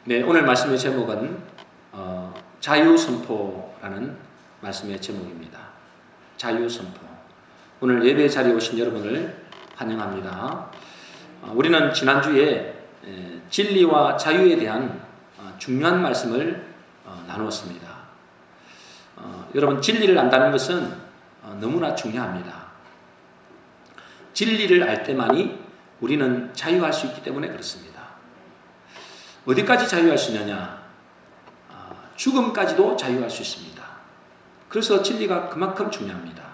네, 오늘 말씀의 제목은 자유선포라는 말씀의 제목입니다. 자유선포. 오늘 예배 자리에 오신 여러분을 환영합니다. 우리는 지난주에 진리와 자유에 대한 중요한 말씀을 나누었습니다. 여러분, 진리를 안다는 것은 너무나 중요합니다. 진리를 알 때만이 우리는 자유할 수 있기 때문에 그렇습니다. 어디까지 자유할 수 있느냐? 죽음까지도 자유할 수 있습니다. 그래서 진리가 그만큼 중요합니다.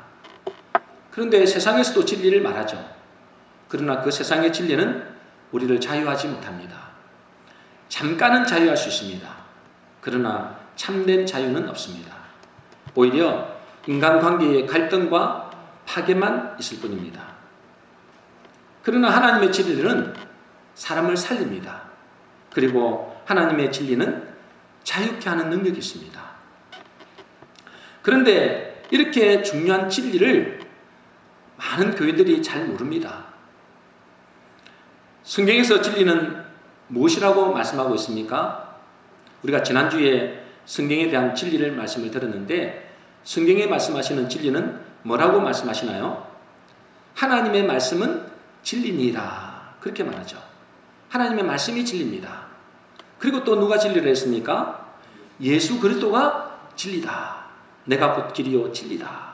그런데 세상에서도 진리를 말하죠. 그러나 그 세상의 진리는 우리를 자유하지 못합니다. 잠깐은 자유할 수 있습니다. 그러나 참된 자유는 없습니다. 오히려 인간관계의 갈등과 파괴만 있을 뿐입니다. 그러나 하나님의 진리는 사람을 살립니다. 그리고 하나님의 진리는 자유케 하는 능력이 있습니다. 그런데 이렇게 중요한 진리를 많은 교회들이 잘 모릅니다. 성경에서 진리는 무엇이라고 말씀하고 있습니까? 우리가 지난주에 성경에 대한 진리를 말씀을 들었는데 성경에 말씀하시는 진리는 뭐라고 말씀하시나요? 하나님의 말씀은 진리니라. 그렇게 말하죠. 하나님의 말씀이 진리입니다. 그리고 또 누가 진리를 했습니까? 예수 그리스도가 진리다. 내가 곧 길이요 진리다.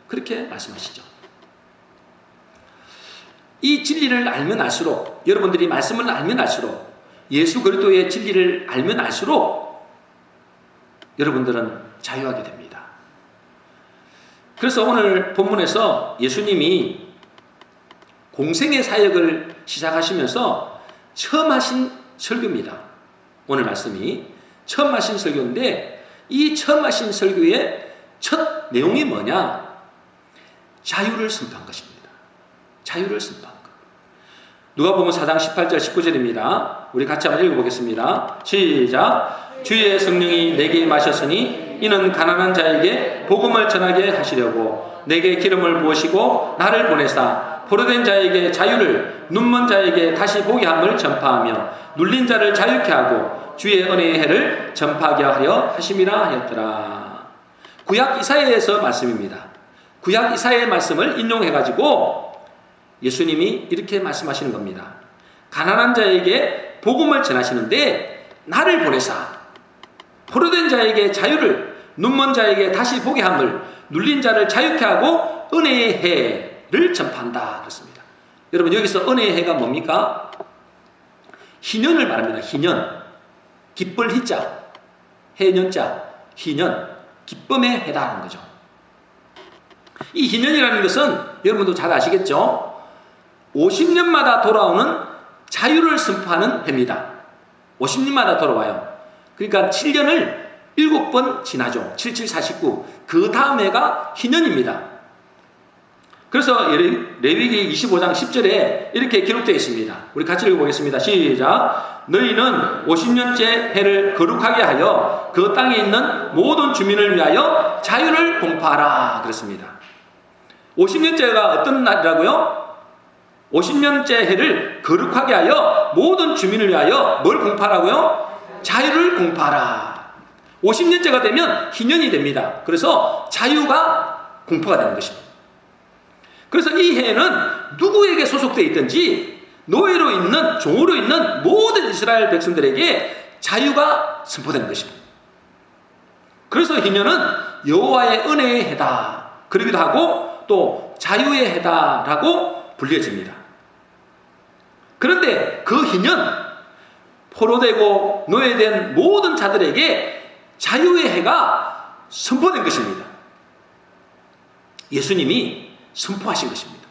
그렇게 말씀하시죠. 이 진리를 알면 알수록, 여러분들이 말씀을 알면 알수록, 예수 그리스도의 진리를 알면 알수록 여러분들은 자유하게 됩니다. 그래서 오늘 본문에서 예수님이 공생의 사역을 시작하시면서 처음 하신 설교입니다. 오늘 말씀이 처음 하신 설교인데 이 처음 하신 설교의 첫 내용이 뭐냐? 자유를 선포한 것입니다. 자유를 선포한 것. 누가복음 4장 18절 19절입니다. 우리 같이 한번 읽어보겠습니다. 시작. 주의 성령이 내게 임하셨으니 이는 가난한 자에게 복음을 전하게 하시려고 내게 기름을 부으시고 나를 보내사 포로된 자에게 자유를, 눈먼 자에게 다시 보게 함을 전파하며 눌린 자를 자유케 하고 주의 은혜의 해를 전파하게 하려 하심이라 하였더라. 구약 이사야에서 말씀입니다. 구약 이사야의 말씀을 인용해가지고 예수님이 이렇게 말씀하시는 겁니다. 가난한 자에게 복음을 전하시는데 나를 보내사 포로된 자에게 자유를, 눈먼 자에게 다시 보게 함을, 눌린 자를 자유케 하고 은혜의 해를 전파한다. 그렇습니다. 여러분, 여기서 은혜의 해가 뭡니까? 희년을 말합니다. 희년. 기쁠 희자, 해년자, 희년, 기쁨의 해다라는 거죠. 이 희년이라는 것은 여러분도 잘 아시겠죠? 50년마다 돌아오는 자유를 선포하는 해입니다. 50년마다 돌아와요. 그러니까 7년을 7번 지나죠. 77, 49. 그 다음 해가 희년입니다. 그래서 레위기 25장 10절에 이렇게 기록되어 있습니다. 우리 같이 읽어보겠습니다. 시작. 너희는 50년째 해를 거룩하게 하여 그 땅에 있는 모든 주민을 위하여 자유를 공포하라. 그렇습니다. 50년째가 어떤 날이라고요? 50년째 해를 거룩하게 하여 모든 주민을 위하여 뭘 공포하라고요? 자유를 공포하라. 50년째가 되면 희년이 됩니다. 그래서 자유가 공포가 되는 것입니다. 그래서 이 해는 누구에게 소속되어 있든지 노예로 있는, 종으로 있는 모든 이스라엘 백성들에게 자유가 선포되는 것입니다. 그래서 희년은 여호와의 은혜의 해다. 그러기도 하고 또 자유의 해다라고 불려집니다. 그런데 그 희년, 포로되고 노예된 모든 자들에게 자유의 해가 선포된 것입니다. 예수님이 선포하신 것입니다.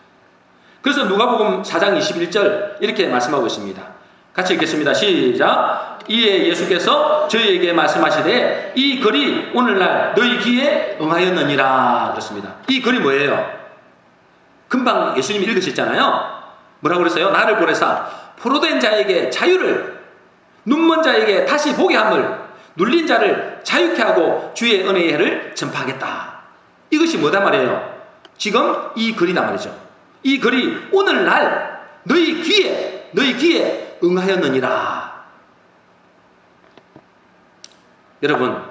그래서 누가복음 4장 21절 이렇게 말씀하고 있습니다. 같이 읽겠습니다. 시작. 이에 예수께서 저희에게 말씀하시되 이 글이 오늘날 너희 귀에 응하였느니라. 그렇습니다. 이 글이 뭐예요? 금방 예수님이 읽으셨잖아요. 뭐라고 그랬어요? 나를 보내사 포로된 자에게 자유를, 눈먼 자에게 다시 보게 함을, 눌린 자를 자유케 하고 주의 은혜의 해를 전파하겠다. 이것이 뭐단 말이에요? 지금 이 글이단 말이죠. 이 글이 오늘날 너희 귀에 응하였느니라. 여러분,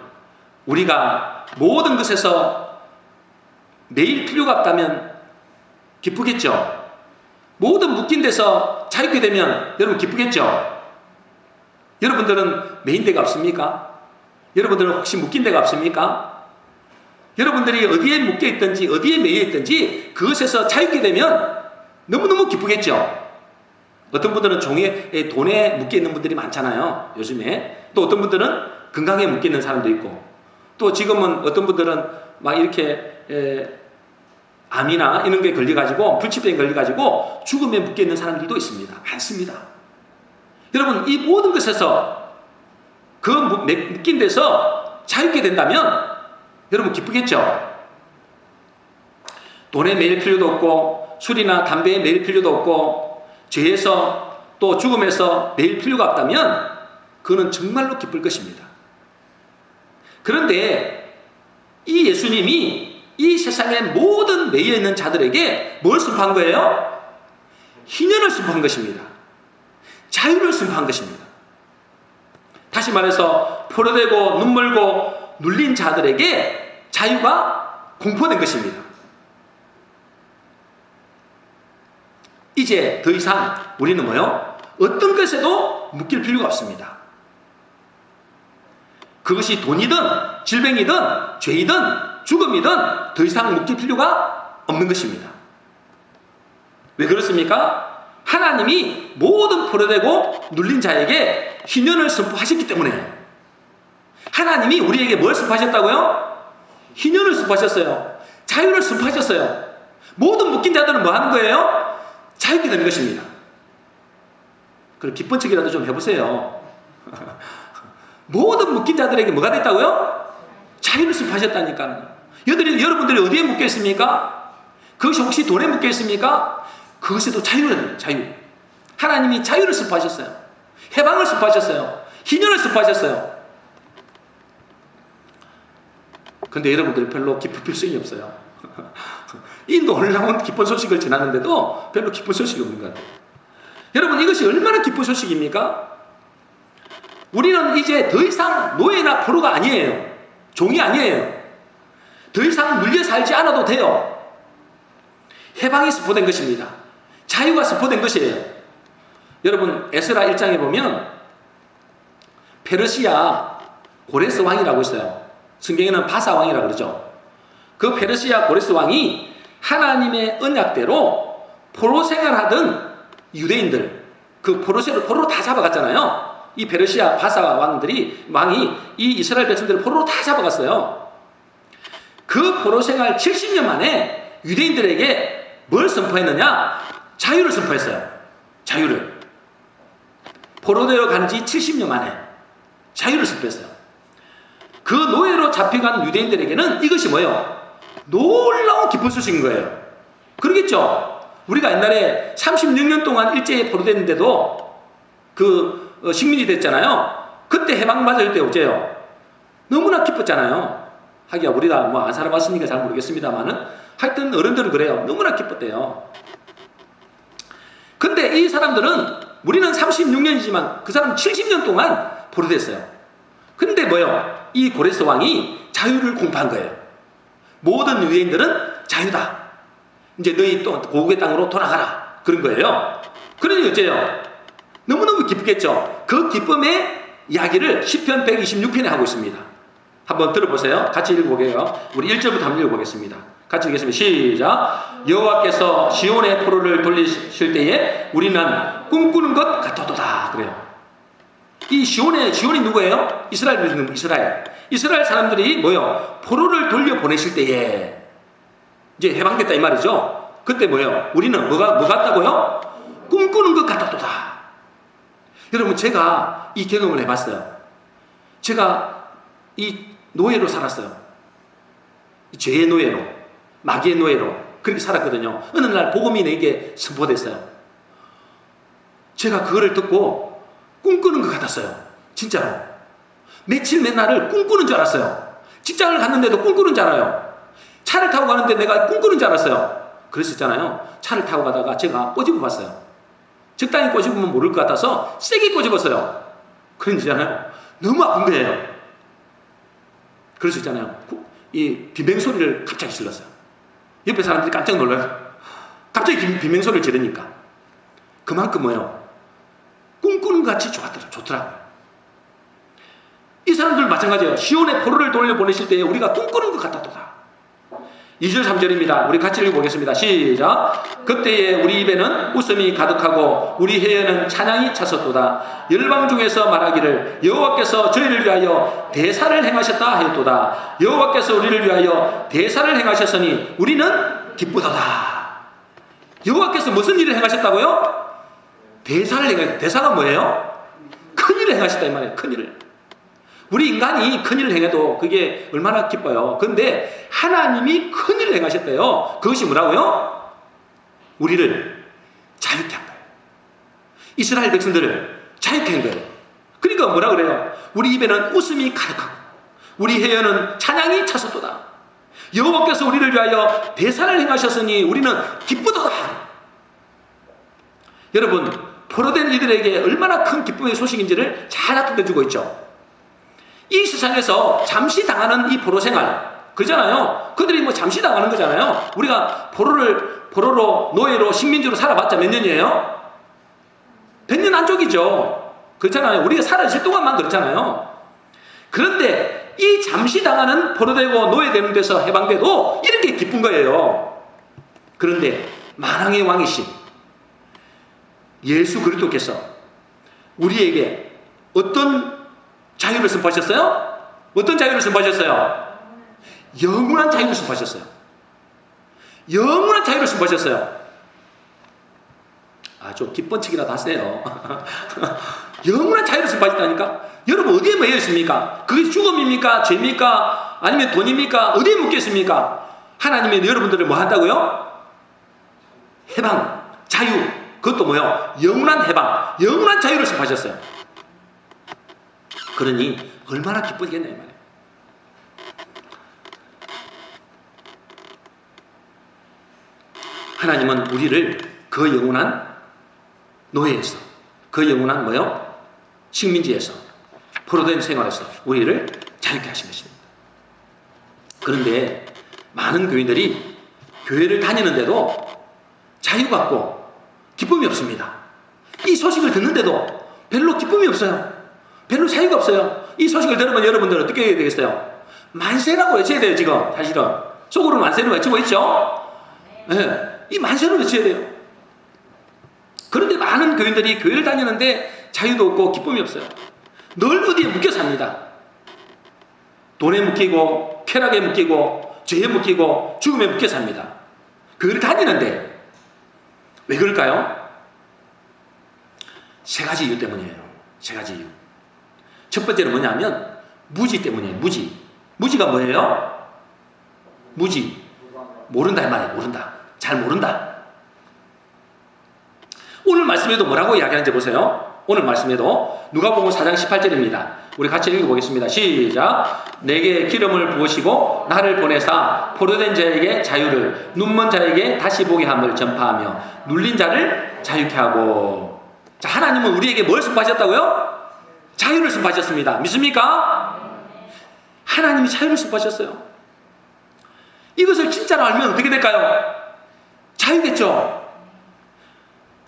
우리가 모든 것에서 매일 필요가 없다면 기쁘겠죠? 모든 묶인 데서 자유게 되면 여러분 기쁘겠죠? 여러분들은 매인 데가 없습니까? 여러분들은 혹시 묶인 데가 없습니까? 여러분들이 어디에 묶여 있든지 어디에 매여 있든지 그것에서 자유게 되면 너무너무 기쁘겠죠? 어떤 분들은 종에, 돈에 묶여 있는 분들이 많잖아요, 요즘에. 또 어떤 분들은 건강에 묶여 있는 사람도 있고, 또 지금은 어떤 분들은 막 이렇게 암이나 이런 게 걸려가지고, 불치병에 걸려가지고 죽음에 묶여 있는 사람들도 있습니다. 많습니다. 여러분, 이 모든 것에서 그 묶인 데서 자유게 된다면 여러분 기쁘겠죠? 돈에 매일 필요도 없고, 술이나 담배에 매일 필요도 없고, 죄에서 또 죽음에서 매일 필요가 없다면 그는 정말로 기쁠 것입니다. 그런데 이 예수님이 이 세상의 모든 매여 있는 자들에게 뭘 선포한 거예요? 희년을 선포한 것입니다. 자유를 선포한 것입니다. 다시 말해서 포로되고 눈물고 눌린 자들에게 자유가 공포된 것입니다. 이제 더 이상 우리는 뭐요? 어떤 것에도 묶일 필요가 없습니다. 그것이 돈이든 질병이든 죄이든 죽음이든 더 이상 묶일 필요가 없는 것입니다. 왜 그렇습니까? 하나님이 모든 포로되고 눌린 자에게 희년을 선포하셨기 때문에. 하나님이 우리에게 뭘 선포하셨다고요? 희년을 선포하셨어요. 자유를 선포하셨어요. 모든 묶인 자들은 뭐 하는 거예요? 자유게 되는 것입니다. 그럼 기쁜 척이라도 좀 해보세요. 모든 묶인 자들에게 뭐가 됐다고요? 자유를 선포하셨다니까. 여러분들이 어디에 묶여 있습니까? 그것이 혹시 돈에 묶여 있습니까? 그것에도 자유는 자유. 하나님이 자유를 선포하셨어요. 해방을 선포하셨어요. 희년을 선포하셨어요. 근데 여러분들이 별로 기쁠 필요성이 없어요. 이 놀라운 기쁜 소식을 전하는데도 별로 기쁜 소식이 없는 것 같아요. 여러분, 이것이 얼마나 기쁜 소식입니까? 우리는 이제 더 이상 노예나 포로가 아니에요. 종이 아니에요. 더 이상 눌려 살지 않아도 돼요. 해방이 선포된 것입니다. 자유가 선포된 것이에요. 여러분, 에스라 1장에 보면 페르시아 고레스 왕이라고 있어요. 성경에는 바사 왕이라고 그러죠. 그 페르시아 고레스 왕이 하나님의 언약대로 포로 생활하던 유대인들, 그 포로로 다 잡아갔잖아요. 이 페르시아 바사 왕이 이 이스라엘 백성들을 포로로 다 잡아갔어요. 그 포로 생활 70년 만에 유대인들에게 뭘 선포했느냐? 자유를 선포했어요. 자유를. 포로되어 간 지 70년 만에 자유를 선포했어요. 그 노예로 잡혀간 유대인들에게는 이것이 뭐예요? 놀라운 기쁜 소식인 거예요. 그러겠죠? 우리가 옛날에 36년 동안 일제에 포로됐는데도 식민지 됐잖아요. 그때 해방받을 때 어째요? 너무나 기뻤잖아요. 하기야 우리가 뭐 안 살아봤으니까 잘 모르겠습니다만은 하여튼 어른들은 그래요. 너무나 기뻤대요. 근데 이 사람들은 우리는 36년이지만 그 사람은 70년 동안 포로됐어요. 근데 뭐요? 이 고레스 왕이 자유를 공포한 거예요. 모든 유대인들은 자유다. 이제 너희 또 고국의 땅으로 돌아가라. 그런 거예요. 그러니 어째요? 너무너무 기쁘겠죠? 그 기쁨의 이야기를 시편 126편에 하고 있습니다. 한번 들어보세요. 같이 읽어보게요. 우리 1절부터 한번 읽어보겠습니다. 같이 읽겠습니다. 시작. 여호와께서 시온의 포로를 돌리실 때에 우리는 꿈꾸는 것 같았도다. 그래요. 이 시온이 누구예요? 이스라엘 사람들이 뭐요? 포로를 돌려보내실 때에 이제 해방됐다 이 말이죠. 그때 뭐예요? 우리는 뭐가 같다고요? 꿈꾸는 것 같았도다. 여러분, 제가 이 경험을 해봤어요. 제가 이 노예로 살았어요. 죄의 노예로, 마귀의 노예로 그렇게 살았거든요. 어느 날 복음이 내게 선포됐어요. 제가 그거를 듣고 꿈꾸는 것 같았어요. 진짜로. 며칠 몇 날을 꿈꾸는 줄 알았어요. 직장을 갔는데도 꿈꾸는 줄 알아요. 차를 타고 가는데 내가 꿈꾸는 줄 알았어요. 그랬었잖아요. 차를 타고 가다가 제가 꼬집어 봤어요. 적당히 꼬집으면 모를 것 같아서 세게 꼬집었어요. 그런지잖아요. 너무 아픈 거예요. 그럴 수 있잖아요. 이 비명소리를 갑자기 질렀어요. 옆에 사람들이 깜짝 놀라요. 갑자기 비명소리를 지르니까. 그만큼 뭐예요? 꿈꾸는 것 같이 좋더라고요. 이 사람들 마찬가지예요. 시온의 포로를 돌려보내실 때에 우리가 꿈꾸는 것 같았도다. 2절 3절입니다. 우리 같이 읽어보겠습니다. 시작. 그때에 우리 입에는 웃음이 가득하고 우리 혀에는 찬양이 찼었도다. 열방 중에서 말하기를 여호와께서 저희를 위하여 대사를 행하셨다 하였도다. 여호와께서 우리를 위하여 대사를 행하셨으니 우리는 기쁘도다. 여호와께서 무슨 일을 행하셨다고요? 대사를 행하셨다. 대사가 뭐예요? 큰일을 행하셨다 이 말이에요. 큰일을. 우리 인간이 큰일을 행해도 그게 얼마나 기뻐요. 그런데 하나님이 큰일을 행하셨대요. 그것이 뭐라고요? 우리를 자유케 한 거예요. 이스라엘 백성들을 자유케 한 거예요. 그러니까 뭐라 그래요? 우리 입에는 웃음이 가득하고 우리 혀에는 찬양이 찼었도다. 여호와께서 우리를 위하여 대사를 행하셨으니 우리는 기쁘도다. 여러분, 포로된 이들에게 얼마나 큰 기쁨의 소식인지를 잘 나타내주고 있죠. 이 세상에서 잠시 당하는 이 포로 생활, 그러잖아요. 그들이 뭐 잠시 당하는 거잖아요. 우리가 포로로, 노예로, 식민지로 살아봤자 몇 년이에요? 100년 안쪽이죠. 그렇잖아요. 우리가 살아있을 동안만 그렇잖아요. 그런데 이 잠시 당하는 포로되고 노예되는 데서 해방돼도 이렇게 기쁜 거예요. 그런데 만왕의 왕이신 예수 그리스도께서 우리에게 어떤 자유를 선포하셨어요? 어떤 자유를 선포하셨어요? 영원한 자유를 선포하셨어요. 영원한 자유를 선포하셨어요. 좀 기본칙이라도 하세요. 영원한 자유를 선포하셨다니까? 여러분 어디에 매여 있습니까? 그게 죽음입니까? 죄입니까? 아니면 돈입니까? 어디에 묶여 있습니까? 하나님이 여러분들을 뭐 한다고요? 해방, 자유. 그것도 뭐요? 영원한 해방, 영원한 자유를 선포하셨어요. 그러니 얼마나 기쁘겠냐 이 말이에요. 하나님은 우리를 그 영원한 노예에서, 그 영원한 뭐요? 식민지에서, 포로된 생활에서 우리를 자유케 하신 것입니다. 그런데 많은 교인들이 교회를 다니는데도 자유가 없고 기쁨이 없습니다. 이 소식을 듣는데도 별로 기쁨이 없어요. 별로 사유가 없어요. 이 소식을 들으면 여러분들은 어떻게 해야 되겠어요? 만세라고 외쳐야 돼요. 지금 사실은 속으로는 만세를 외치고 있죠. 네, 이 만세를 외쳐야 돼요. 그런데 많은 교인들이 교회를 다니는데 자유도 없고 기쁨이 없어요. 늘 어디에 묶여 삽니다. 돈에 묶이고 쾌락에 묶이고 죄에 묶이고 죽음에 묶여 삽니다. 교회를 다니는데 왜 그럴까요? 세 가지 이유 때문이에요. 세 가지 이유. 첫 번째는 뭐냐면 무지 때문이에요. 무지. 무지가 뭐예요? 무지. 모른다 이 말이에요. 모른다. 잘 모른다. 오늘 말씀에도 뭐라고 이야기하는지 보세요. 오늘 말씀에도 누가복음 4장 18절입니다. 우리 같이 읽어보겠습니다. 시작. 내게 기름을 부으시고 나를 보내사 포로된 자에게 자유를, 눈먼 자에게 다시 보게 함을 전파하며 눌린 자를 자유케 하고. 자, 하나님은 우리에게 뭘 선포하셨다고요? 자유를 선포하셨습니다. 믿습니까? 하나님이 자유를 선포하셨어요. 이것을 진짜로 알면 어떻게 될까요? 자유겠죠.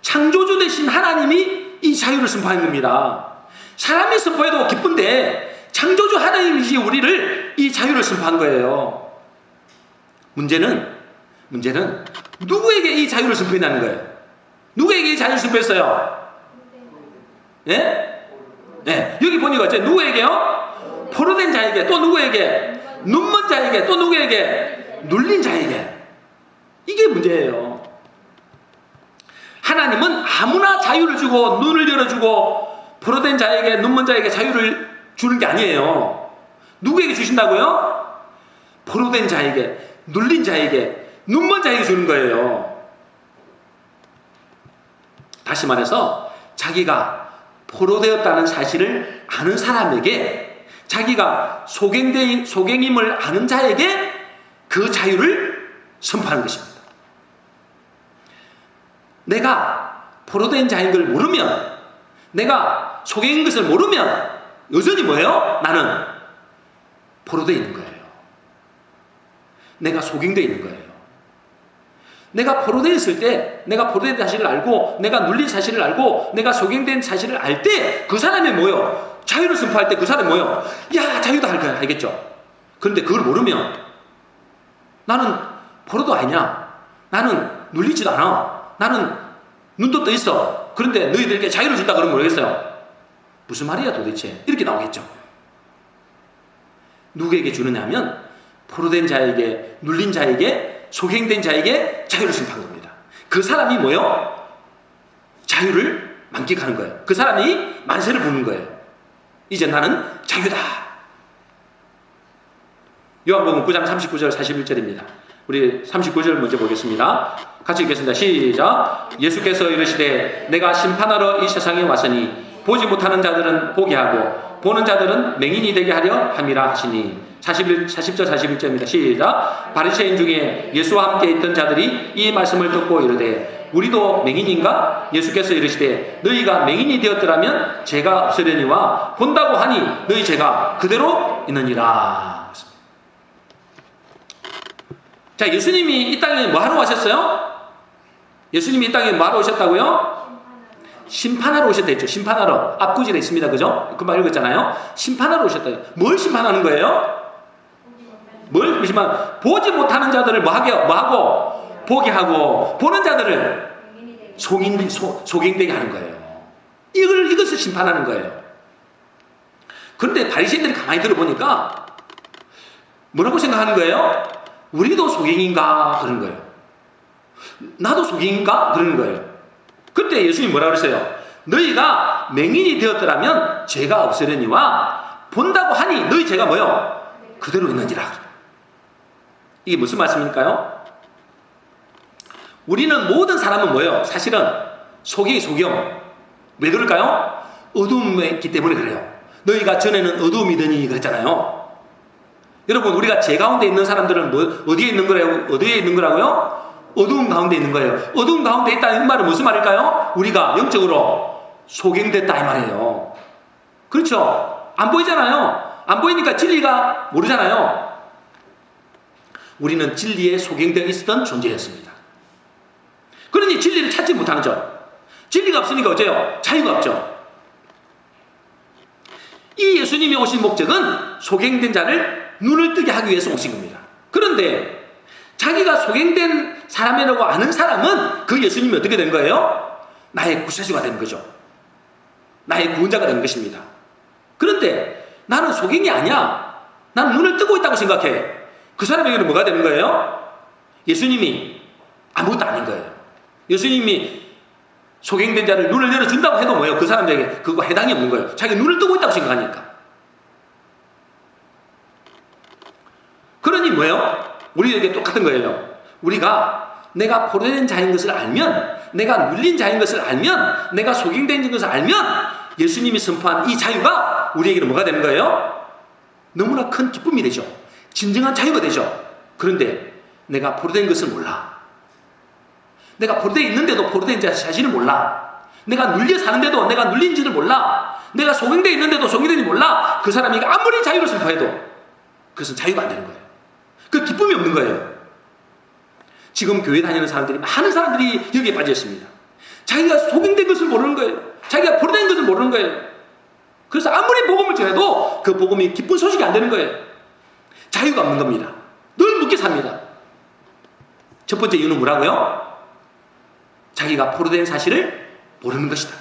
창조주 되신 하나님이 이 자유를 선포하는 겁니다. 사람이 선포해도 기쁜데 창조주 하나님이 우리를 이 자유를 선포한 거예요. 문제는 누구에게 이 자유를 선포했다는 거예요? 누구에게 이 자유를 선포했어요? 예? 네, 여기 보니까 누구에게요? 포로된 자에게, 또 누구에게? 눈먼 자에게, 또 누구에게? 눌린 자에게. 이게 문제예요. 하나님은 아무나 자유를 주고 눈을 열어주고 포로된 자에게, 눈먼 자에게 자유를 주는 게 아니에요. 누구에게 주신다고요? 포로된 자에게, 눌린 자에게, 눈먼 자에게 주는 거예요. 다시 말해서 자기가 포로되었다는 사실을 아는 사람에게, 자기가 소경임을 아는 자에게 그 자유를 선포하는 것입니다. 내가 포로된 자인 걸 모르면, 내가 소경인 것을 모르면 여전히 뭐예요? 나는 포로되어 있는 거예요. 내가 속인되어 있는 거예요. 내가 포로되어 있을 때, 내가 포로된 사실을 알고, 내가 눌린 사실을 알고, 내가 속인된 사실을 알 때, 그 사람이 뭐요? 자유를 선포할 때 그 사람이 뭐요? 야, 자유다 알겠죠? 그런데 그걸 모르면, 나는 포로도 아니냐? 나는 눌리지도 않아. 나는 눈도 떠 있어. 그런데 너희들에게 자유를 준다 그러면 모르겠어요. 무슨 말이야 도대체? 이렇게 나오겠죠. 누구에게 주느냐 하면 포로된 자에게, 눌린 자에게, 소경된 자에게 자유를 선포한 겁니다. 그 사람이 뭐요? 자유를 만끽하는 거예요. 그 사람이 만세를 부는 거예요. 이제 나는 자유다. 요한복음 9장 39절 41절입니다. 우리 39절 먼저 보겠습니다. 같이 읽겠습니다. 시작. 예수께서 이르시되 내가 심판하러 이 세상에 왔으니 보지 못하는 자들은 보게 하고 보는 자들은 맹인이 되게 하려 함이라 하시니. 40절 41절입니다. 시작. 바리새인 중에 예수와 함께 있던 자들이 이 말씀을 듣고 이르되 우리도 맹인인가? 예수께서 이르시되 너희가 맹인이 되었더라면 죄가 없으려니와 본다고 하니 너희 죄가 그대로 있느니라. 자, 예수님이 이 땅에 뭐 하러 오셨어요? 예수님이 이 땅에 뭐 하러 오셨다고요? 심판하러 오셨다 했죠. 심판하러. 앞구절에 있습니다. 그죠? 금방 읽었잖아요. 심판하러 오셨다. 뭘 심판하는 거예요? 뭘 심판? 보지 못하는 자들을 뭐 하고? 보게 하고, 보는 자들을 속인되게 하는 거예요. 이것을 심판하는 거예요. 그런데 바리새인들이 가만히 들어보니까 뭐라고 생각하는 거예요? 우리도 소경인가? 그런 거예요. 나도 소경인가? 그러는 거예요. 그때 예수님이 뭐라 그랬어요? 너희가 맹인이 되었더라면 죄가 없으려니와 본다고 하니 너희 죄가 뭐요? 그대로 있는지라. 이게 무슨 말씀일까요? 우리는 모든 사람은 뭐예요? 사실은 소경. 왜 그럴까요? 어둠에 있기 때문에 그래요. 너희가 전에는 어둠이더니 그랬잖아요. 여러분, 우리가 죄 가운데 있는 사람들은 어디에 있는 거라고요? 어디에 있는 거라고요? 어두운 가운데 있는 거예요. 어두운 가운데 있다는 말은 무슨 말일까요? 우리가 영적으로 소경됐다 이 말이에요. 그렇죠? 안 보이잖아요. 안 보이니까 진리가 모르잖아요. 우리는 진리에 소경되어 있었던 존재였습니다. 그러니 진리를 찾지 못하는 점. 진리가 없으니까 어째요? 자유가 없죠. 이 예수님이 오신 목적은 소경된 자를 눈을 뜨게 하기 위해서 오신 겁니다. 그런데 자기가 소경된 사람이라고 아는 사람은 그 예수님이 어떻게 된 거예요? 나의 구세주가 된 거죠. 나의 구원자가 된 것입니다. 그런데 나는 소경이 아니야. 나는 눈을 뜨고 있다고 생각해. 그 사람에게는 뭐가 되는 거예요? 예수님이 아무것도 아닌 거예요. 예수님이 소경된 자를 눈을 열어준다고 해도 뭐예요? 그 사람에게 그거 해당이 없는 거예요. 자기 눈을 뜨고 있다고 생각하니까. 그러니 뭐예요? 우리에게 똑같은 거예요. 우리가 내가 포로된 자인 것을 알면, 내가 눌린 자인 것을 알면, 내가 소경된 것을 알면 예수님이 선포한 이 자유가 우리에게는 뭐가 되는 거예요? 너무나 큰 기쁨이 되죠. 진정한 자유가 되죠. 그런데 내가 포로된 것을 몰라. 내가 포로되어 있는데도 포로된 자신을 몰라. 내가 눌려 사는데도 내가 눌린지를 몰라. 내가 소경되어 있는데도 소경되는지 몰라. 그 사람이 아무리 자유를 선포해도 그것은 자유가 안 되는 거예요. 그 기쁨이 없는 거예요. 지금 교회 다니는 사람들이, 많은 사람들이 여기에 빠져 있습니다. 자기가 소경된 것을 모르는 거예요. 자기가 포로된 것을 모르는 거예요. 그래서 아무리 복음을 전해도 그 복음이 기쁜 소식이 안 되는 거예요. 자유가 없는 겁니다. 늘 묶여 삽니다. 첫 번째 이유는 뭐라고요? 자기가 포로된 사실을 모르는 것이다.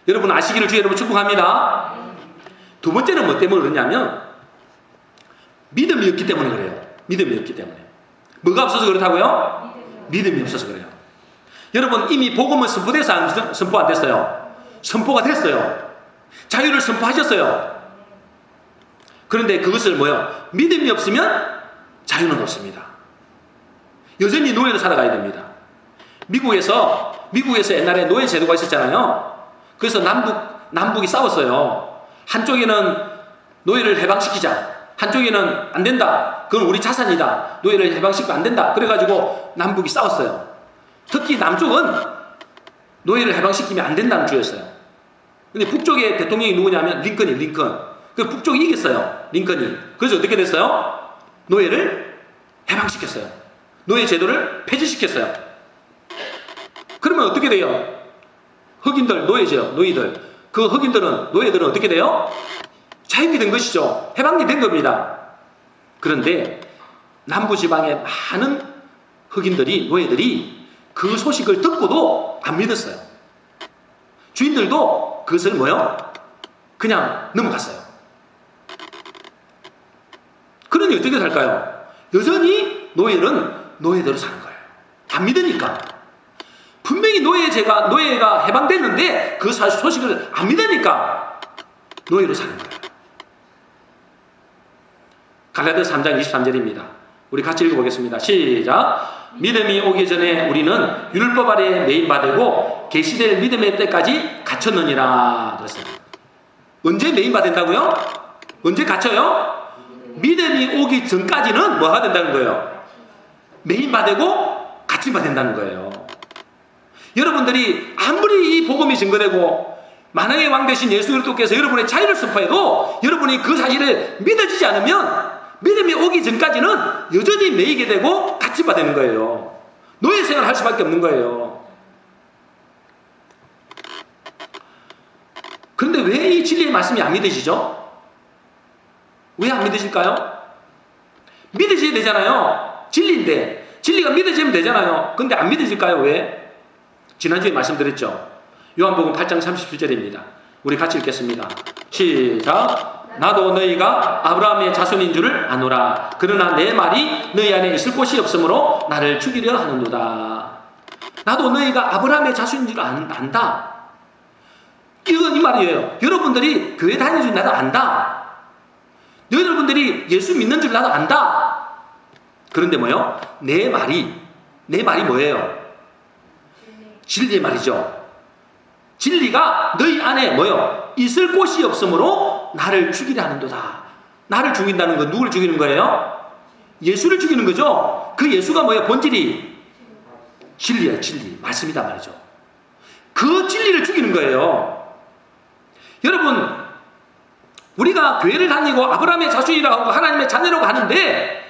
여러분 아시기를 주의 여러분 축복합니다. 두 번째는 뭐 때문에 그러냐면 믿음이 없기 때문에 그래요. 믿음이 없기 때문에. 뭐가 없어서 그렇다고요? 믿음이 없어서 그래요. 여러분 이미 복음은 선포돼서 선포 안 됐어요? 선포가 됐어요. 자유를 선포하셨어요. 그런데 그것을 뭐요? 믿음이 없으면 자유는 없습니다. 여전히 노예로 살아가야 됩니다. 미국에서 옛날에 노예 제도가 있었잖아요. 그래서 남북이 싸웠어요. 한쪽에는 노예를 해방시키자. 한쪽에는 안 된다. 그건 우리 자산이다. 노예를 해방시키면 안 된다. 그래가지고 남북이 싸웠어요. 특히 남쪽은 노예를 해방시키면 안 된다는 주였어요. 근데 북쪽의 대통령이 누구냐면 링컨이에요. 링컨. 그 북쪽이 이겼어요. 링컨이. 그래서 어떻게 됐어요? 노예를 해방시켰어요. 노예 제도를 폐지시켰어요. 그러면 어떻게 돼요? 흑인들, 노예죠. 노예들. 그 흑인들은, 노예들은 어떻게 돼요? 자유롭게 된 것이죠. 해방이 된 겁니다. 그런데 남부지방의 많은 흑인들이, 노예들이 그 소식을 듣고도 안 믿었어요. 주인들도 그것을 그냥 넘어갔어요. 그러니 어떻게 살까요? 여전히 노예는 노예대로 사는 거예요. 안 믿으니까. 분명히 노예가 해방됐는데 그 소식을 안 믿으니까 노예로 사는 거예요. 갈라디아서 3장 23절입니다. 우리 같이 읽어보겠습니다. 시작. 믿음이 오기 전에 우리는 율법 아래 매인받고 계시될 믿음의 때까지 갇혔느니라 그랬어요. 언제 매인받는다고요? 언제 갇혀요? 믿음이 오기 전까지는 뭐가 된다는 거예요? 매인받고 갇힘받는다는 거예요. 여러분들이 아무리 이 복음이 증거되고 만왕의 왕 되신 예수 그리스도께서 여러분의 자유를 선포해도 여러분이 그 사실을 믿어지지 않으면 믿음이 오기 전까지는 여전히 매이게 되고 갇힘받는 거예요. 노예 생활을 할 수밖에 없는 거예요. 그런데 왜 이 진리의 말씀이 안 믿으시죠? 왜 안 믿으실까요? 믿으셔야 되잖아요. 진리인데 진리가 믿어지면 되잖아요. 근데 안 믿으실까요? 왜? 지난주에 말씀드렸죠. 요한복음 8장 37절입니다. 우리 같이 읽겠습니다. 시작. 나도 너희가 아브라함의 자손인 줄을 아노라. 그러나 내 말이 너희 안에 있을 곳이 없으므로 나를 죽이려 하는도다. 나도 너희가 아브라함의 자손인 줄 안다. 이건 이 말이에요. 여러분들이 교회 다니는 줄 나도 안다. 여러분들이 예수 믿는 줄 나도 안다. 그런데 내 말이 뭐예요? 진리의 말이죠. 진리가 너희 안에 있을 곳이 없으므로 나를 죽이려 하는도다. 나를 죽인다는 건 누구를 죽이는 거예요? 예수를 죽이는 거죠. 그 예수가 본질이 진리야. 진리. 말씀이다 말이죠. 그 진리를 죽이는 거예요. 여러분, 우리가 교회를 다니고 아브라함의 자손이라고 하고 하나님의 자녀라고 하는데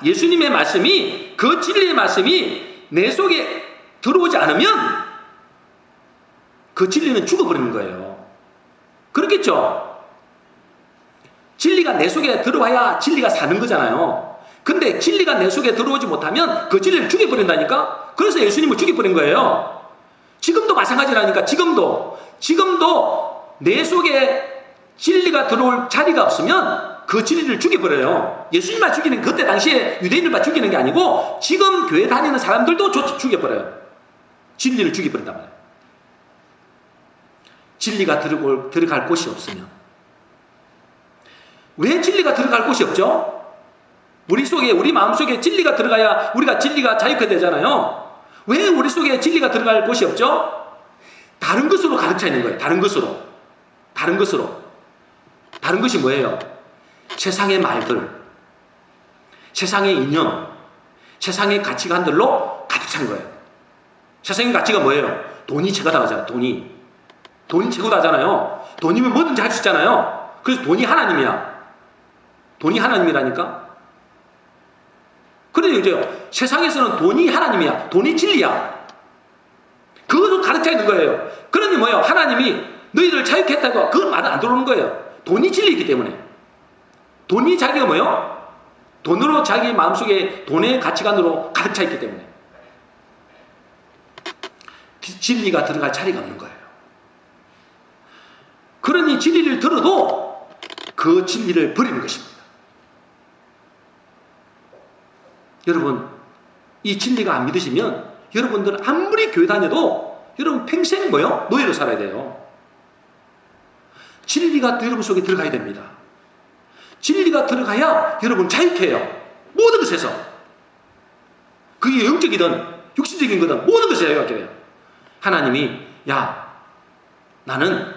예수님의 말씀이, 그 진리의 말씀이 내 속에 들어오지 않으면 그 진리는 죽어버리는 거예요. 그렇겠죠? 진리가 내 속에 들어와야 진리가 사는 거잖아요. 근데 진리가 내 속에 들어오지 못하면 그 진리를 죽여버린다니까? 그래서 예수님을 죽여버린 거예요. 지금도 마찬가지라니까. 지금도 내 속에 진리가 들어올 자리가 없으면 그 진리를 죽여버려요. 예수님만 죽이는, 그때 당시에 유대인들만 죽이는 게 아니고 지금 교회 다니는 사람들도 죽여버려요. 진리를 죽여버린단 말이에요. 진리가 들어갈 곳이 없으면. 왜 진리가 들어갈 곳이 없죠? 우리 마음속에 진리가 들어가야 진리가 자유케 되잖아요. 왜 우리 속에 진리가 들어갈 곳이 없죠? 다른 것으로 가득 차 있는 거예요. 다른 것이 뭐예요? 세상의 말들, 세상의 이념, 세상의 가치관들로 가득 찬 거예요. 세상의 가치가 뭐예요? 돈이 최고다 하잖아요. 돈이 최고다 하잖아요. 돈이면 뭐든지 할 수 있잖아요. 그래서 돈이 하나님이야. 돈이 하나님이라니까? 그래요, 이제 세상에서는 돈이 하나님이야. 돈이 진리야. 그것도 가득 차 있는 거예요. 그러니 하나님이 너희들 자유케 했다고 그건 말은 안 들어오는 거예요. 돈이 진리이기 때문에. 돈이 자기가 돈으로 자기 마음속에 돈의 가치관으로 가득 차 있기 때문에. 진리가 들어갈 자리가 없는 거예요. 그러니 진리를 들어도 그 진리를 버리는 것입니다. 여러분, 이 진리가 안 믿으시면 여러분들은 아무리 교회 다녀도 여러분 평생 노예로 살아야 돼요. 진리가 여러분 속에 들어가야 됩니다. 진리가 들어가야 여러분 자유케 해요. 모든 것에서. 그게 영적이든 육신적인 거든 모든 것에 자유하게 돼요. 하나님이 나는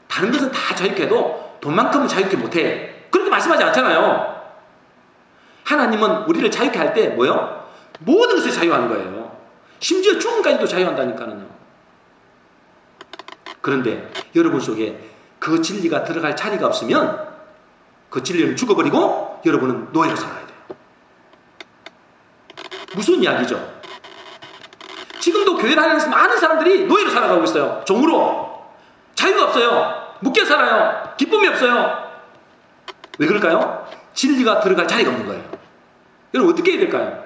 다른 것은 다 자유케 해도 돈만큼은 자유케 못해. 그렇게 말씀하지 않잖아요. 하나님은 우리를 자유케 할 때 모든 것을 자유하는 거예요. 심지어 죽음까지도 자유한다니까요. 그런데 여러분 속에 그 진리가 들어갈 자리가 없으면 그 진리는 죽어버리고 여러분은 노예로 살아야 돼요. 무슨 이야기죠? 지금도 교회 다니면서 많은 사람들이 노예로 살아가고 있어요. 종으로. 자유가 없어요. 묶여 살아요. 기쁨이 없어요. 왜 그럴까요? 진리가 들어갈 자리가 없는 거예요. 여러분 어떻게 해야 될까요?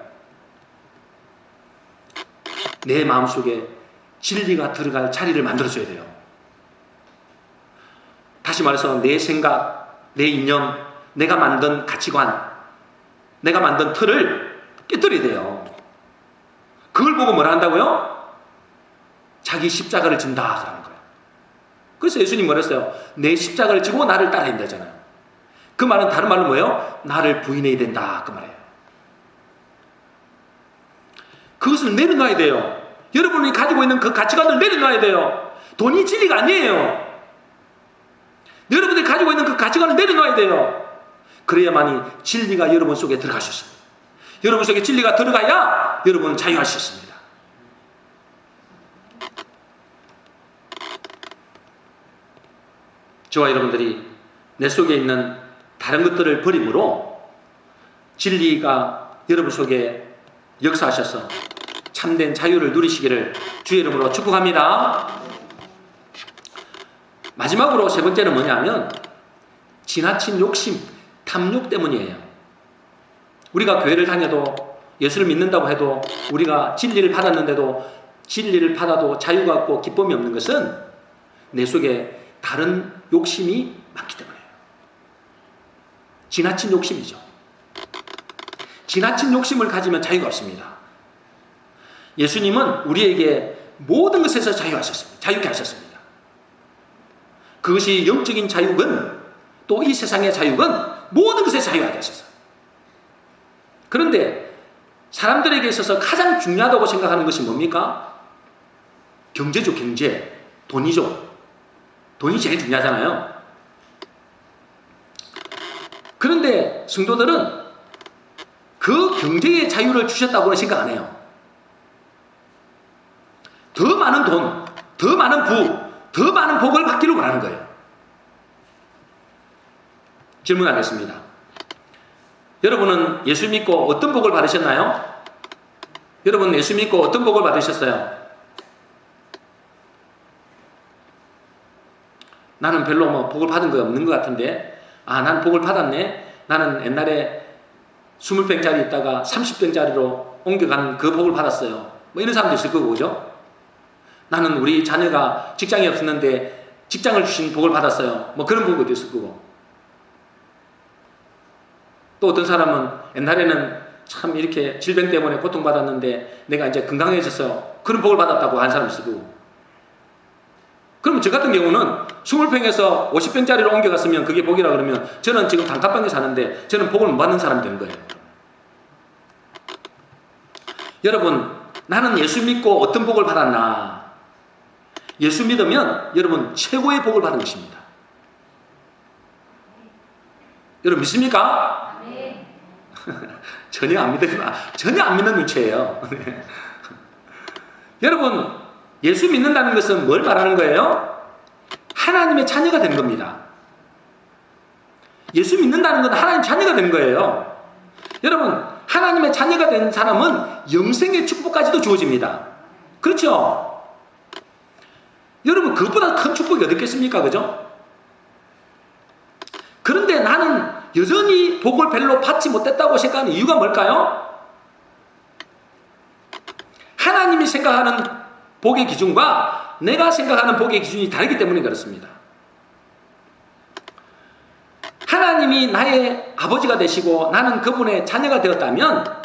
내 마음속에 진리가 들어갈 자리를 만들어줘야 돼요. 다시 말해서 내 생각, 내 이념, 내가 만든 가치관, 내가 만든 틀을 깨뜨려야 돼요. 그걸 보고 뭐라 한다고요? 자기 십자가를 진다 그러는 거예요. 그래서 예수님 뭐랬어요? 내 십자가를 지고 나를 따라야 된다잖아요. 그 말은 다른 말로 뭐예요? 나를 부인해야 된다 그 말이에요. 그것을 내려놔야 돼요. 여러분이 가지고 있는 그 가치관을 내려놔야 돼요. 돈이 진리가 아니에요. 여러분들이 가지고 있는 그 가치관을 내려놔야 돼요. 그래야만이 진리가 여러분 속에 들어갈 수 있습니다. 여러분 속에 진리가 들어가야 여러분은 자유할 수 있습니다. 저와 여러분들이 내 속에 있는 다른 것들을 버림으로 진리가 여러분 속에 역사하셔서 참된 자유를 누리시기를 주의 이름으로 축복합니다. 마지막으로 세 번째는 뭐냐면 지나친 욕심, 탐욕 때문이에요. 우리가 교회를 다녀도 예수를 믿는다고 해도 우리가 진리를 받았는데도 진리를 받아도 자유가 없고 기쁨이 없는 것은 내 속에 다른 욕심이 많기 때문이에요. 지나친 욕심이죠. 지나친 욕심을 가지면 자유가 없습니다. 예수님은 우리에게 모든 것에서 자유케 하셨습니다. 그것이 영적인 자유건 또 이 세상의 자유건 모든 것에서 자유하게 하셨어요. 그런데 사람들에게 있어서 가장 중요하다고 생각하는 것이 뭡니까? 경제죠, 경제. 돈이죠. 돈이 제일 중요하잖아요. 그런데 성도들은 그 경제의 자유를 주셨다고는 생각 안 해요. 더 많은 돈, 더 많은 부, 더 많은 복을 받기를 원하는 거예요. 질문하겠습니다. 여러분은 예수 믿고 어떤 복을 받으셨나요? 여러분 예수 믿고 어떤 복을 받으셨어요? 나는 별로 뭐 복을 받은 거 없는 것 같은데, 난 복을 받았네. 나는 옛날에 20병짜리 있다가 30병짜리로 옮겨간 그 복을 받았어요. 뭐 이런 사람도 있을 거고, 그죠? 나는 우리 자녀가 직장이 없었는데 직장을 주신 복을 받았어요. 뭐 그런 복도 있을 거고. 또 어떤 사람은 옛날에는 참 이렇게 질병 때문에 고통받았는데 내가 이제 건강해져서 그런 복을 받았다고 하는 사람이 있을 거고. 그러면 저 같은 경우는 20병에서 50병짜리로 옮겨갔으면 그게 복이라 그러면 저는 지금 단칸방에 사는데 저는 복을 못 받는 사람이 된 거예요. 여러분, 나는 예수 믿고 어떤 복을 받았나? 예수 믿으면 여러분 최고의 복을 받은 것입니다. 여러분 믿습니까? 네. 전혀 안 믿는 눈치예요. 여러분, 예수 믿는다는 것은 뭘 말하는 거예요? 하나님의 자녀가 되는 겁니다. 예수 믿는다는 건 하나님 자녀가 되는 거예요. 여러분, 하나님의 자녀가 된 사람은 영생의 축복까지도 주어집니다. 그렇죠? 여러분, 그것보다 큰 축복이 어디 있겠습니까? 그죠? 그런데 나는 여전히 복을 별로 받지 못했다고 생각하는 이유가 뭘까요? 하나님이 생각하는 복의 기준과 내가 생각하는 복의 기준이 다르기 때문에 그렇습니다. 하나님이 나의 아버지가 되시고 나는 그분의 자녀가 되었다면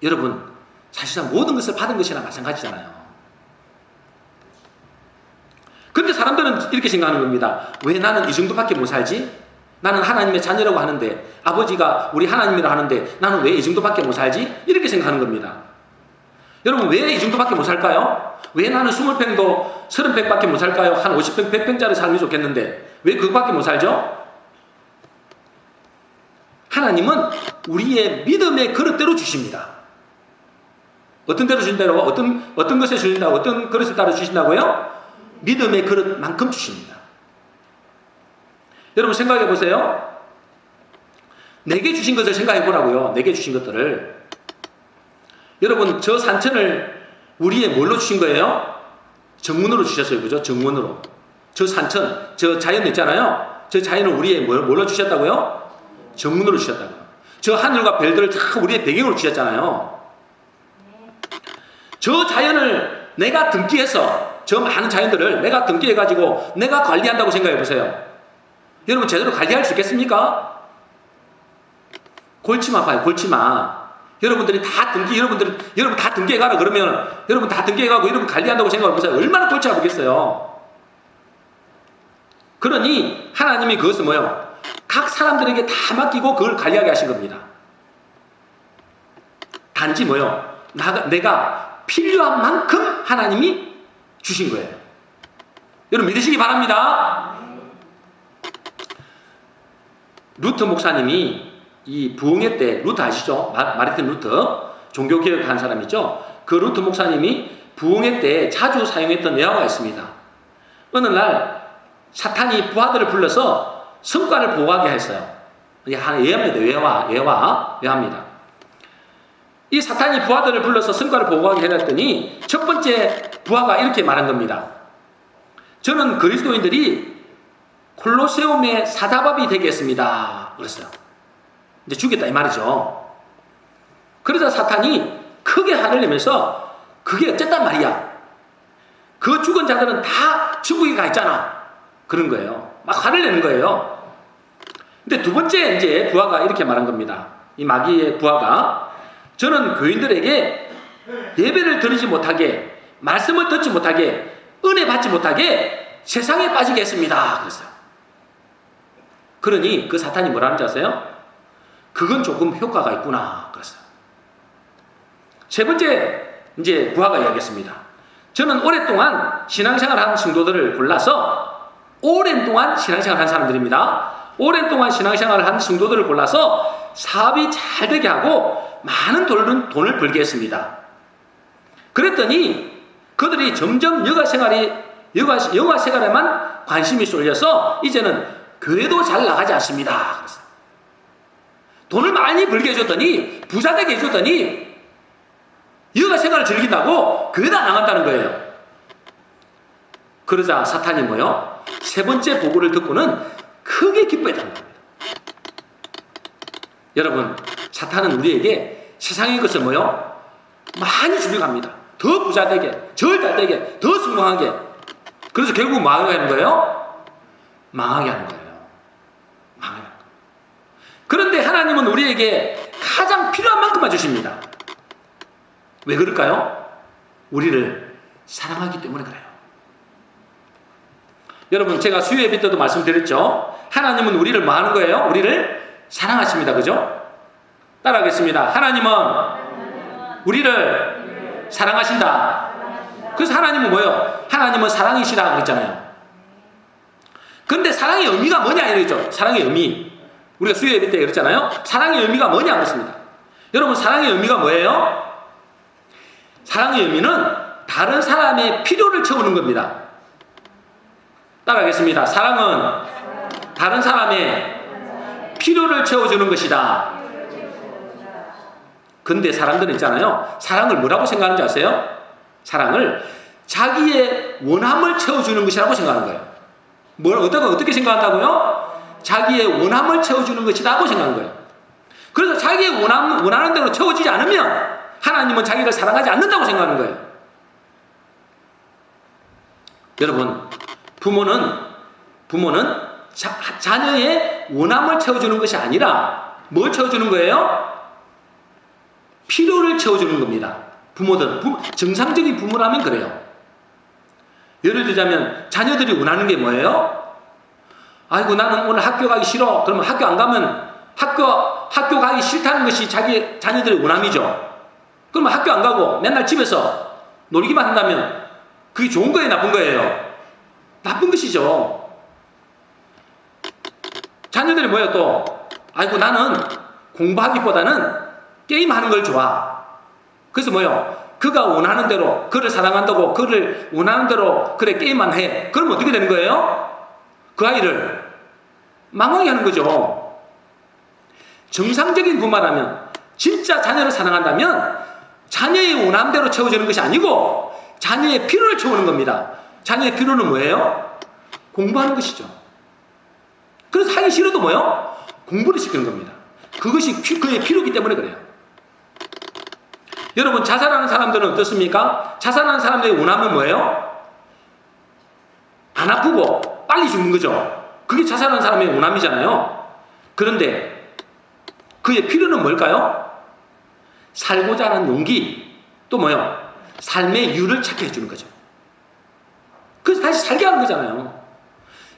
여러분, 사실상 모든 것을 받은 것이나 마찬가지잖아요. 그런데 사람들은 이렇게 생각하는 겁니다. 왜 나는 이 정도밖에 못 살지? 나는 하나님의 자녀라고 하는데, 아버지가 우리 하나님이라고 하는데 나는 왜 이 정도밖에 못 살지? 이렇게 생각하는 겁니다. 여러분, 왜 이 정도밖에 못 살까요? 왜 나는 20병도 30병밖에 못 살까요? 한 50병, 100병짜리 삶이 좋겠는데 왜 그것밖에 못 살죠? 하나님은 우리의 믿음의 그릇대로 주십니다. 어떤 대로 주신다고? 어떤 것에 주신다고? 어떤 그릇에 따라 주신다고요? 믿음의 그릇만큼 주십니다. 여러분 생각해 보세요. 내게 주신 것을 생각해 보라고요. 내게 주신 것들을. 여러분 저 산천을 우리의 뭘로 주신 거예요? 정문으로 주셨어요. 그죠? 정문으로. 저 산천, 저 자연 있잖아요. 저 자연을 우리의 뭘로 주셨다고요? 정문으로 주셨다고요. 저 하늘과 별들을 다 우리의 배경으로 주셨잖아요. 저 자연을 내가 등기해서 저 많은 자연들을 내가 등기해가지고 내가 관리한다고 생각해 보세요. 여러분 제대로 관리할 수 있겠습니까? 골치만 봐요. 골치만. 여러분들이 다 여러분 다 등기해가라 그러면 여러분 다 등기해가고 여러분 관리한다고 생각해 보세요. 얼마나 골치 아프겠어요. 그러니 하나님이 그것을 뭐요? 각 사람들에게 다 맡기고 그걸 관리하게 하신 겁니다. 단지 뭐요? 내가 필요한 만큼 하나님이 주신 거예요. 여러분 믿으시기 바랍니다. 루터 목사님이 이 부흥회 때, 루터 아시죠? 마르틴 루터, 종교개혁한 사람이죠? 그 루터 목사님이 부흥회 때 자주 사용했던 예화가 있습니다. 어느 날 사탄이 부하들을 불러서 성과를 보고하게 했어요. 예화입니다. 예화입니다. 이 사탄이 부하들을 불러서 성과를 보고하게 해놨더니 첫 번째 부하가 이렇게 말한 겁니다. 저는 그리스도인들이 콜로세움의 사자밥이 되겠습니다. 그랬어요. 이제 죽겠다 이 말이죠. 그러자 사탄이 크게 화를 내면서 그게 어쨌단 말이야. 그 죽은 자들은 다 천국에 가 있잖아. 그런 거예요. 막 화를 내는 거예요. 근데 두 번째 이제 부하가 이렇게 말한 겁니다. 이 마귀의 부하가 저는 교인들에게 예배를 드리지 못하게, 말씀을 듣지 못하게, 은혜 받지 못하게 세상에 빠지게 했습니다. 그랬어요. 그러니 그 사탄이 뭐라는지 아세요? 그건 조금 효과가 있구나. 그랬어요. 세 번째 이제 부하가 이야기했습니다. 저는 오랫동안 신앙생활 한 성도들을 골라서 오랜 동안 신앙생활 한 사람들입니다. 오랜 동안 신앙생활을 한 성도들을 골라서 사업이 잘 되게 하고 많은 돈을 벌게 했습니다. 그랬더니 그들이 점점 여가 생활에만 관심이 쏠려서 이제는 교회도 잘 나가지 않습니다. 그랬어요. 돈을 많이 벌게 해줬더니 부자 되게 해줬더니 여가 생활을 즐긴다고 교회도 안 나간다는 거예요. 그러자 사탄이 뭐요? 세 번째 보고를 듣고는 크게 기뻐했다는 겁니다. 여러분 사탄은 우리에게 세상의 것을 뭐요? 많이 주려갑니다. 더 부자 되게, 절 잘 되게, 더 성공하게. 그래서 결국 뭐 하게 하는 거예요? 망하게 하는 거예요. 망하게 하는 거예요. 그런데 하나님은 우리에게 가장 필요한 만큼만 주십니다. 왜 그럴까요? 우리를 사랑하기 때문에 그래요. 여러분 제가 수요 예배 때도 말씀드렸죠. 하나님은 우리를 뭐 하는 거예요? 우리를 사랑하십니다. 그죠? 따라하겠습니다. 하나님은 우리를 사랑하신다. 그래서 하나님은 뭐예요? 하나님은 사랑이시다 그랬잖아요. 그런데 사랑의 의미가 뭐냐 이러죠. 사랑의 의미. 우리가 수요 예배 때 그랬잖아요. 사랑의 의미가 뭐냐 그랬습니다. 여러분 사랑의 의미가 뭐예요? 사랑의 의미는 다른 사람의 필요를 채우는 겁니다. 따라하겠습니다. 사랑은 다른 사람의 필요를 채워주는 것이다. 근데 사람들은 있잖아요. 사랑을 뭐라고 생각하는지 아세요? 사랑을 자기의 원함을 채워주는 것이라고 생각하는 거예요. 어떻게 생각한다고요? 자기의 원함을 채워주는 것이라고 생각하는 거예요. 그래서 자기의 원하는 대로 채워지지 않으면 하나님은 자기를 사랑하지 않는다고 생각하는 거예요. 여러분, 부모는 자녀의 원함을 채워주는 것이 아니라 뭘 채워주는 거예요? 필요를 채워주는 겁니다. 정상적인 부모라면 그래요. 예를 들자면 자녀들이 원하는 게 뭐예요? 아이고 나는 오늘 학교 가기 싫어. 그러면 학교 안 가면 학교 가기 싫다는 것이 자기 자녀들의 원함이죠. 그러면 학교 안 가고 맨날 집에서 놀기만 한다면 그게 좋은 거예요? 나쁜 거예요? 나쁜 것이죠. 자녀들이 뭐예요 또? 아이고 나는 공부하기보다는 게임하는 걸 좋아. 그래서 뭐예요? 그가 원하는 대로, 그를 사랑한다고 그를 원하는 대로 그래 게임만 해. 그러면 어떻게 되는 거예요? 그 아이를 망하게 하는 거죠. 정상적인 부모라면, 진짜 자녀를 사랑한다면 자녀의 원함대로 채워주는 것이 아니고 자녀의 필요를 채우는 겁니다. 자녀의 필요는 뭐예요? 공부하는 것이죠. 그래서 하기 싫어도 뭐예요? 공부를 시키는 겁니다. 그것이 그의 필요이기 때문에 그래요. 여러분, 자살하는 사람들은 어떻습니까? 자살하는 사람들의 원함은 뭐예요? 안 아프고 빨리 죽는 거죠. 그게 자살하는 사람의 원함이잖아요. 그런데 그의 필요는 뭘까요? 살고자 하는 용기, 또 뭐요? 삶의 이유를 찾게 해주는 거죠. 그래서 다시 살게 하는 거잖아요.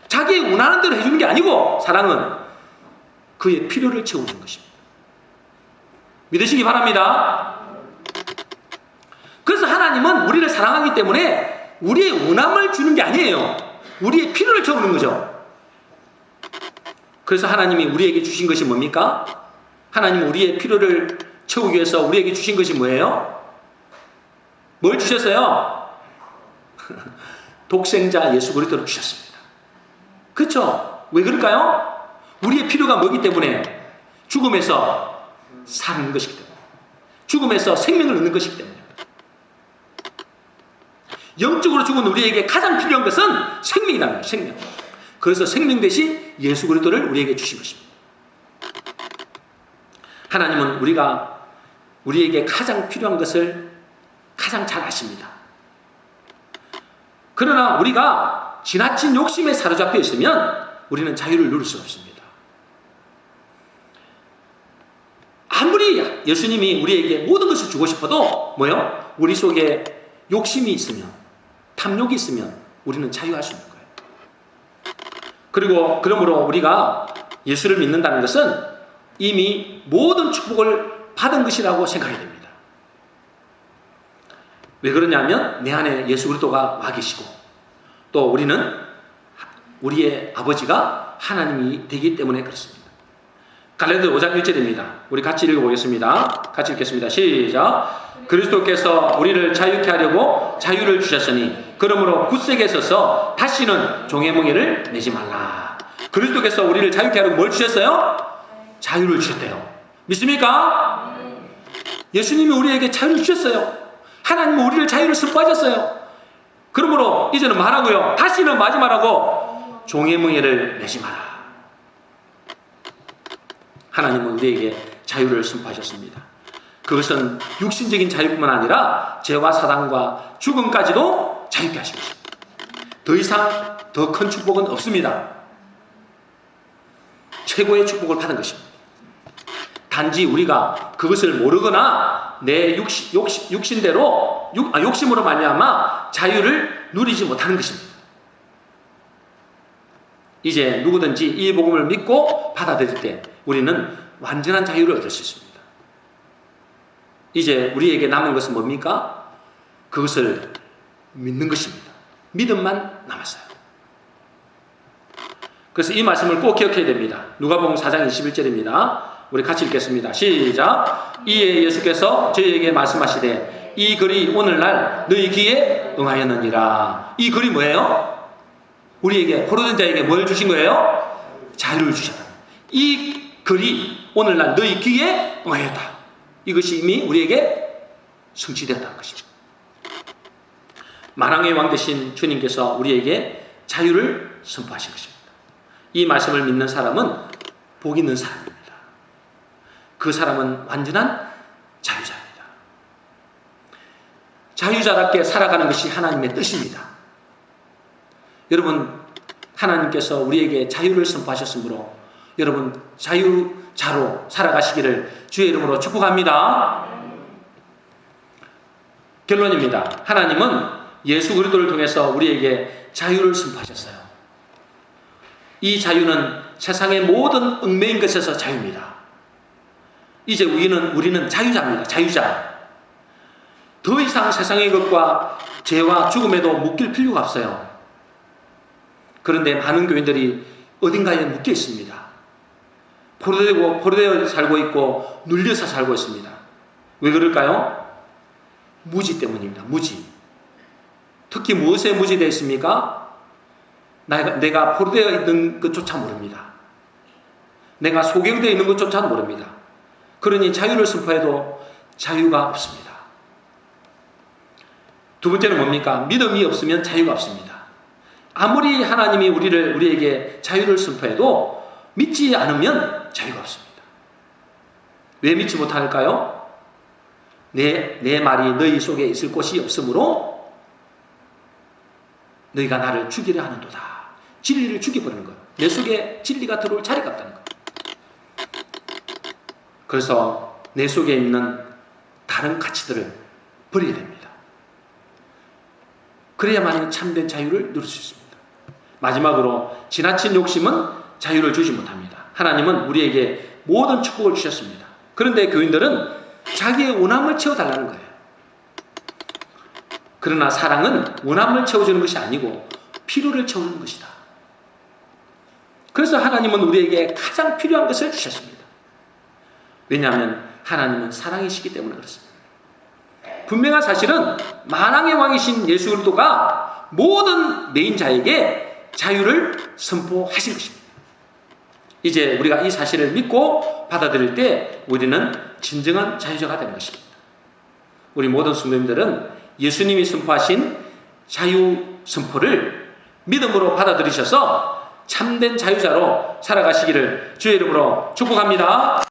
자기 원하는 대로 해주는 게 아니고 사랑은 그의 필요를 채우는 것입니다. 믿으시기 바랍니다. 그래서 하나님은 우리를 사랑하기 때문에 우리의 원함을 주는 게 아니에요. 우리의 필요를 채우는 거죠. 그래서 하나님이 우리에게 주신 것이 뭡니까? 하나님은 우리의 필요를 채우기 위해서 우리에게 주신 것이 뭐예요? 뭘 주셨어요? 독생자 예수 그리스도를 주셨습니다. 그렇죠? 왜 그럴까요? 우리의 필요가 뭐기 때문에? 죽음에서 사는 것이기 때문에, 죽음에서 생명을 얻는 것이기 때문에. 영적으로 죽은 우리에게 가장 필요한 것은 생명이라는 거예요. 생명. 그래서 생명 대신 예수 그리스도를 우리에게 주신 것입니다. 하나님은 우리에게 가장 필요한 것을 가장 잘 아십니다. 그러나 우리가 지나친 욕심에 사로잡혀 있으면 우리는 자유를 누릴 수 없습니다. 아무리 예수님이 우리에게 모든 것을 주고 싶어도 뭐요? 우리 속에 욕심이 있으면, 탐욕이 있으면 우리는 자유할 수 없는 거예요. 그리고 그러므로 우리가 예수를 믿는다는 것은 이미 모든 축복을 받은 것이라고 생각해야 됩니다. 왜 그러냐면 내 안에 예수 그리스도가 와 계시고 또 우리의 아버지가 하나님이 되기 때문에 그렇습니다. 갈라디아 5장 1절입니다. 우리 같이 읽어보겠습니다. 같이 읽겠습니다. 시작. 그리스도께서 우리를 자유케 하려고 자유를 주셨으니 그러므로 굳세게 서서 다시는 종의 멍에를 내지 말라. 그리스도께서 우리를 자유케 하려고 뭘 주셨어요? 자유를 주셨대요. 믿습니까? 예수님이 우리에게 자유를 주셨어요. 하나님은 우리를 자유를 선포하셨어요. 그러므로 이제는 말하고요. 다시는 마지막하고 종의 멍에를 내지 마라. 하나님은 우리에게 자유를 선포하셨습니다. 그것은 육신적인 자유뿐만 아니라 죄와 사단과 죽음까지도 자유케 하신 것입니다. 더 이상 더 큰 축복은 없습니다. 최고의 축복을 받은 것입니다. 단지 우리가 그것을 모르거나 내 욕심으로 말미암아 자유를 누리지 못하는 것입니다. 이제 누구든지 이 복음을 믿고 받아들일 때 우리는 완전한 자유를 얻을 수 있습니다. 이제 우리에게 남은 것은 뭡니까? 그것을 믿는 것입니다. 믿음만 남았어요. 그래서 이 말씀을 꼭 기억해야 됩니다. 누가복음 4장 21절입니다. 우리 같이 읽겠습니다. 시작. 이에 예수께서 저희에게 말씀하시되 이 글이 오늘날 너희 귀에 응하였느니라. 이 글이 뭐예요? 우리에게 포로된 자에게 뭘 주신 거예요? 자유를 주셨다. 이 글이 오늘날 너희 귀에 응하였다. 이것이 이미 우리에게 성취되었다는 것입니다. 만왕의 왕 되신 주님께서 우리에게 자유를 선포하신 것입니다. 이 말씀을 믿는 사람은 복 있는 사람입니다. 그 사람은 완전한 자유자입니다. 자유자답게 살아가는 것이 하나님의 뜻입니다. 여러분, 하나님께서 우리에게 자유를 선포하셨으므로 여러분 자유자로 살아가시기를 주의 이름으로 축복합니다. 결론입니다. 하나님은 예수 그리스도를 통해서 우리에게 자유를 선포하셨어요. 이 자유는 세상의 모든 얽매인 것에서 자유입니다. 이제 우리는 자유자입니다. 자유자. 더 이상 세상의 것과 죄와 죽음에도 묶일 필요가 없어요. 그런데 많은 교인들이 어딘가에 묶여 있습니다. 포로되어 살고 있고 눌려서 살고 있습니다. 왜 그럴까요? 무지 때문입니다. 무지. 특히 무엇에 무지되어 있습니까? 내가 포로되어 있는 것조차 모릅니다. 내가 소경되어 있는 것조차 모릅니다. 그러니 자유를 선포해도 자유가 없습니다. 두 번째는 뭡니까? 믿음이 없으면 자유가 없습니다. 아무리 하나님이 우리에게 자유를 선포해도 믿지 않으면 자유가 없습니다. 왜 믿지 못할까요? 내 말이 너희 속에 있을 곳이 없으므로 너희가 나를 죽이려 하는도다. 진리를 죽여버리는 거예요. 내 속에 진리가 들어올 자리가 없다는 거예요. 그래서 내 속에 있는 다른 가치들을 버려야 됩니다. 그래야만 참된 자유를 누릴 수 있습니다. 마지막으로 지나친 욕심은 자유를 주지 못합니다. 하나님은 우리에게 모든 축복을 주셨습니다. 그런데 교인들은 자기의 원함을 채워달라는 거예요. 그러나 사랑은 원함을 채워주는 것이 아니고 필요를 채우는 것이다. 그래서 하나님은 우리에게 가장 필요한 것을 주셨습니다. 왜냐하면 하나님은 사랑이시기 때문에 그렇습니다. 분명한 사실은 만왕의 왕이신 예수 그리스도가 모든 내인 자에게 자유를 선포하신 것입니다. 이제 우리가 이 사실을 믿고 받아들일 때 우리는 진정한 자유자가 되는 것입니다. 우리 모든 성도님들은 예수님이 선포하신 자유 선포를 믿음으로 받아들이셔서 참된 자유자로 살아가시기를 주의 이름으로 축복합니다.